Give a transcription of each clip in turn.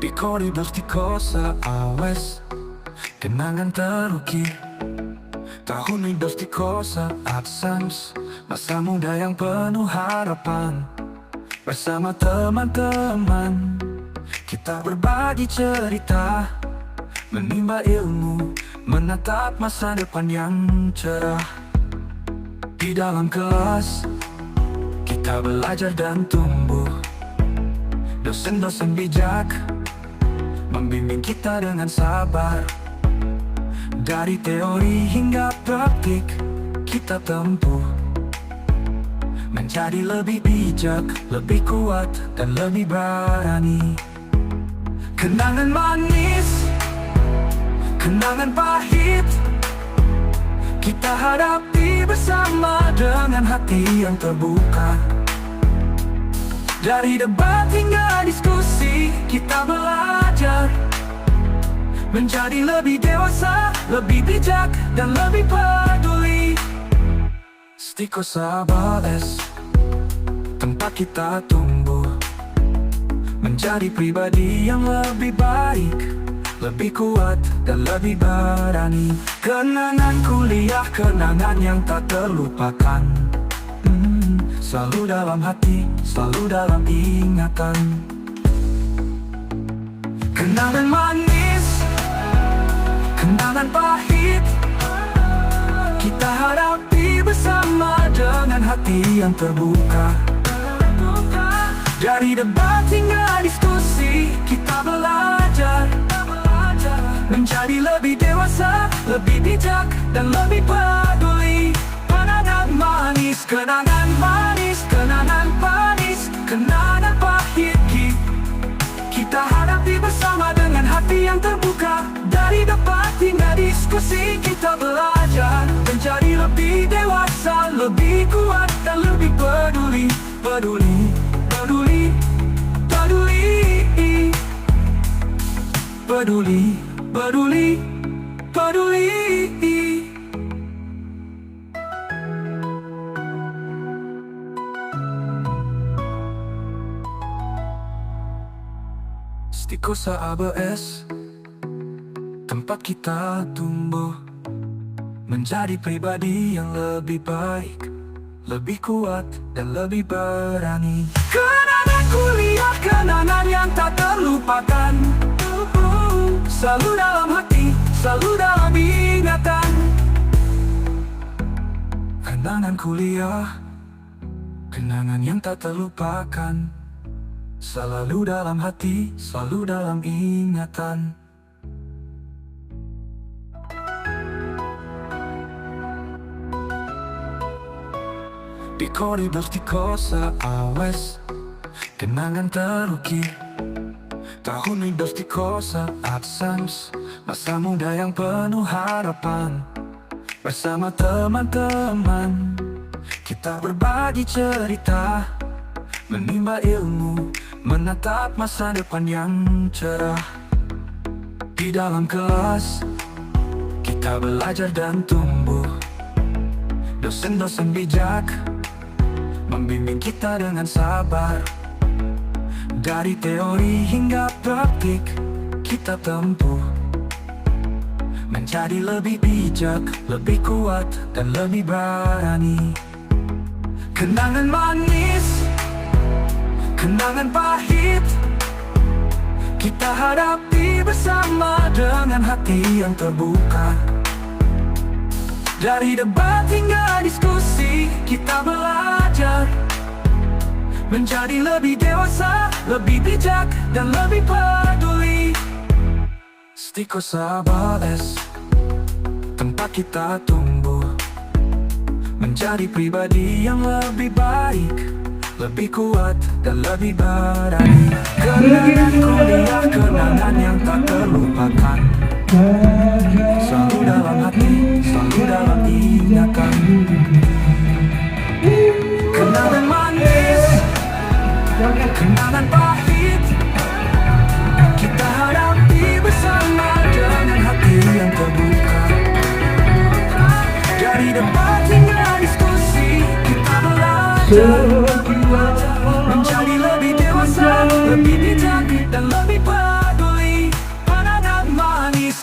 Di koridor kosa awas, kenangan terukir. Tahun hidup di kosa absence, masa muda yang penuh harapan. Bersama teman-teman, kita berbagi cerita, menimba ilmu, menatap masa depan yang cerah. Di dalam kelas, kita belajar dan tumbuh. Dosen-dosen bijak membimbing kita dengan sabar. Dari teori hingga praktik kita tempuh, menjadi lebih bijak, lebih kuat, dan lebih berani. Kenangan manis, kenangan pahit, kita hadapi bersama dengan hati yang terbuka. Dari debat hingga diskusi, kita belajar menjadi lebih dewasa, lebih bijak, dan lebih peduli. Stiko Sabales, tempat kita tumbuh, menjadi pribadi yang lebih baik, lebih kuat, dan lebih berani. Kenangan kuliah, kenangan yang tak terlupakan, selalu dalam hati, selalu dalam ingatan. Kenangan manis, kenangan pahit, kita hadapi bersama dengan hati yang terbuka. Dari debat hingga diskusi, kita belajar menjadi lebih dewasa, lebih bijak, dan lebih peduli. Kenangan manis, kenangan manis, kenangan manis, kenangan pahit, kita hadapi bersama dengan hati yang terbuka. Dari debat hingga diskusi, kita belajar menjadi lebih dewasa, lebih kuat, dan lebih peduli. Peduli, peduli, peduli, peduli, peduli, peduli. Stiko ABS, tempat kita tumbuh, menjadi pribadi yang lebih baik, lebih kuat, dan lebih berani. Kenangan kuliah, kenangan yang tak terlupakan, selalu dalam hati, selalu dalam ingatan. Kenangan kuliah, kenangan yang tak terlupakan, selalu dalam hati, selalu dalam ingatan. Di koridor kosa awas, kenangan terukir. Tahun hidup di kosa absence, masa muda yang penuh harapan. Bersama teman-teman, kita berbagi cerita, menimba ilmu, menatap masa depan yang cerah. Di dalam kelas, kita belajar dan tumbuh. Dosen-dosen bijak membimbing kita dengan sabar. Dari teori hingga praktik kita tempuh, menjadi lebih bijak, lebih kuat, dan lebih berani. Kenangan manis, kenangan pahit, kita hadapi bersama dengan hati yang terbuka. Dari debat hingga diskusi, kita belajar menjadi lebih dewasa, lebih bijak, dan lebih peduli. Stiko Sabales, tempat kita tumbuh, menjadi pribadi yang lebih baik, lebih kuat, dan lebih berani. Kenangan kuliah, kenangan yang tak terlupakan, selalu dalam hati, selalu dalam ingatan. Kenangan manis, kenangan pahit, kita hadapi bersama dengan hati yang terbuka. Dari debat hingga diskusi, kita belajar menjadi lebih dewasa, lebih bijak, dan lebih peduli.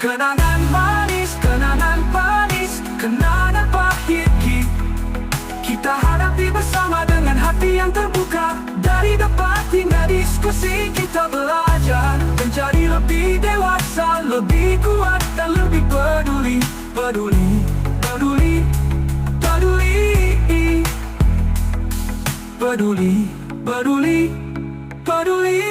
Kenangan manis, kenangan manis, kenangan pahit kita hadapi bersama dengan hati yang terbuka. Dari debat hingga diskusi kita belajar menjadi lebih dewasa, lebih kuat dan lebih peduli. Peduli, peduli, peduli, peduli, peduli, peduli.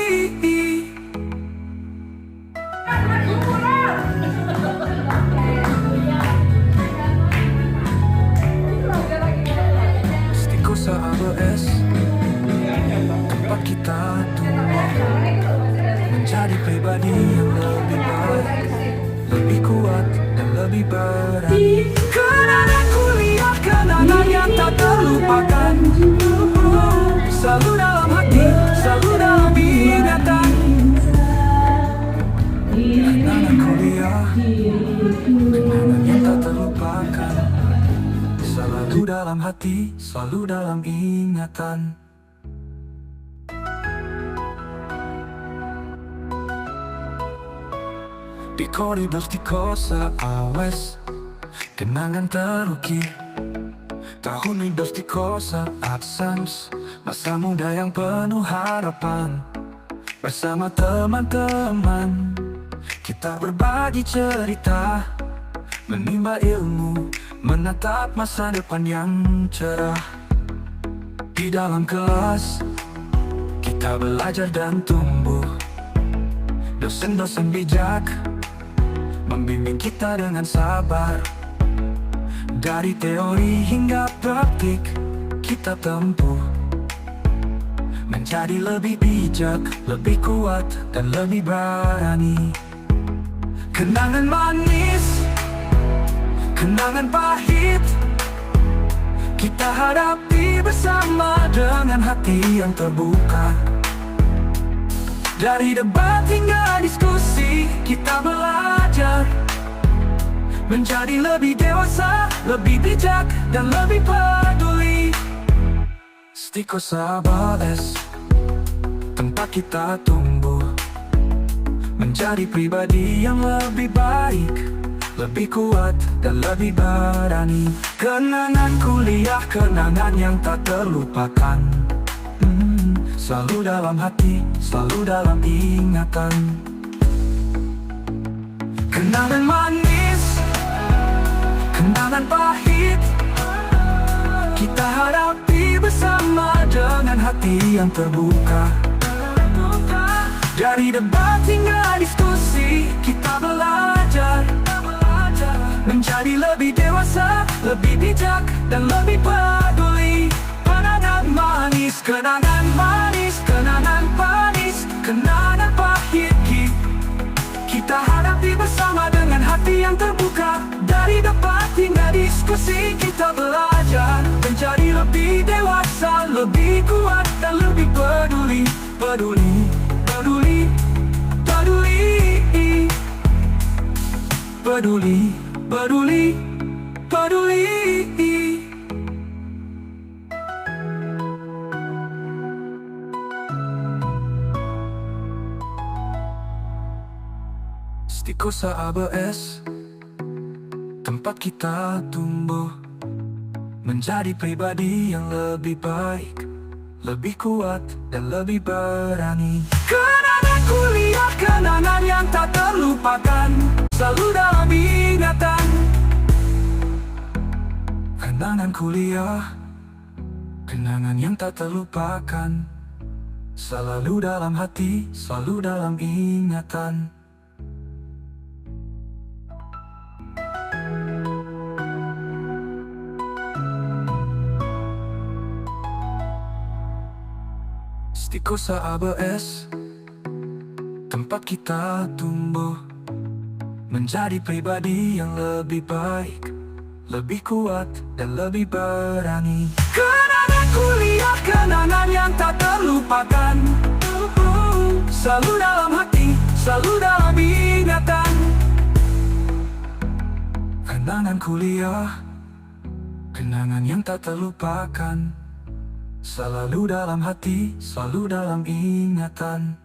Stikosa ABS, tempat kita tumbuh menjadi pribadi yang lebih baik, lebih kuat dan lebih berani. Kenangan kuliah, kenangan yang tak terlupakan, selalu dalam hati, selalu dalam ingatan. Kenangan kuliah, kenangan yang tak terlupakan, selalu dalam hati, selalu dalam ingatan. Di koridor Stikosa AWS, kenangan terukir. Tahun hidup Stikosa Absams, masa muda yang penuh harapan. Bersama teman-teman, kita berbagi cerita, menimba ilmu, menatap masa depan yang cerah. Di dalam kelas, kita belajar dan tumbuh. Dosen-dosen bijak membimbing kita dengan sabar. Dari teori hingga praktik kita tempuh, menjadi lebih bijak, lebih kuat dan lebih berani. Kenangan manis, kenangan pahit, kita hadapi bersama dengan hati yang terbuka. Dari debat hingga diskusi kita belajar menjadi lebih dewasa, lebih bijak dan lebih peduli. Stikosa ABS, tempat kita tumbuh menjadi pribadi yang lebih baik, lebih kuat dan lebih berani. Kenangan kuliah, kenangan yang tak terlupakan, selalu dalam hati, selalu dalam ingatan. Kenangan manis, kenangan pahit, kita hadapi bersama dengan hati yang terbuka. Dari debat hingga diskusi kita belajar menjadi lebih dewasa, lebih bijak dan lebih peduli. Kenangan manis, kenangan manis, kenangan manis, kenangan pahit kita hadapi bersama dengan hati yang terbuka. Dari debat hingga diskusi kita belajar menjadi lebih dewasa, lebih kuat dan lebih peduli. Peduli, peduli, peduli, peduli, peduli, peduli. Stikosa ABS, tempat kita tumbuh menjadi pribadi yang lebih baik, lebih kuat dan lebih berani. Kenangan kuliah, kenangan yang tak terlupakan, selalu dalam ingatan. Kenangan kuliah, kenangan yang tak terlupakan, selalu dalam hati, selalu dalam ingatan. Stikosa ABS, tempat kita tumbuh menjadi pribadi yang lebih baik, lebih kuat dan lebih berani. Kenangan kuliah, kenangan yang tak terlupakan, selalu dalam hati, selalu dalam ingatan. Kenangan kuliah, kenangan yang tak terlupakan, selalu dalam hati, selalu dalam ingatan.